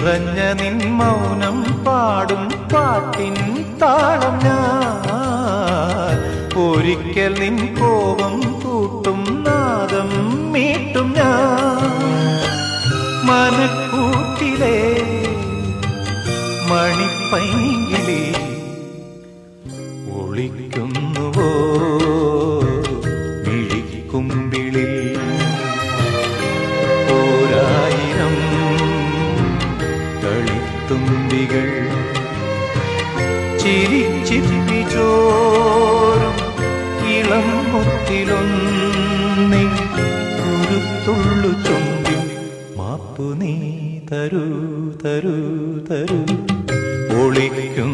നിറഞ്ഞ നിൻ മൗനം പാടും പാട്ടിൻ താളം ഞാൻ. ഒരിക്കൽ നിൻ കോപം കൂട്ടും നാദം മീട്ടും ഞാൻ. മനക്കൂട്ടിലെ മണിപ്പൈങ്കിളി ഒളിക്കുന്നുവോ മിഴിക്കുമ്പിളി. ഓരായിരം കളിത്തുമ്പികൾ ചിരിച്ചിപ്പിച്ചോരും ഇളം മുത്തിലൊന്നി ഒരു തുള്ളു ചുണ്ടിൽ മാപ്പു നീ തരൂ തരൂ തരൂ. ഒളിക്കും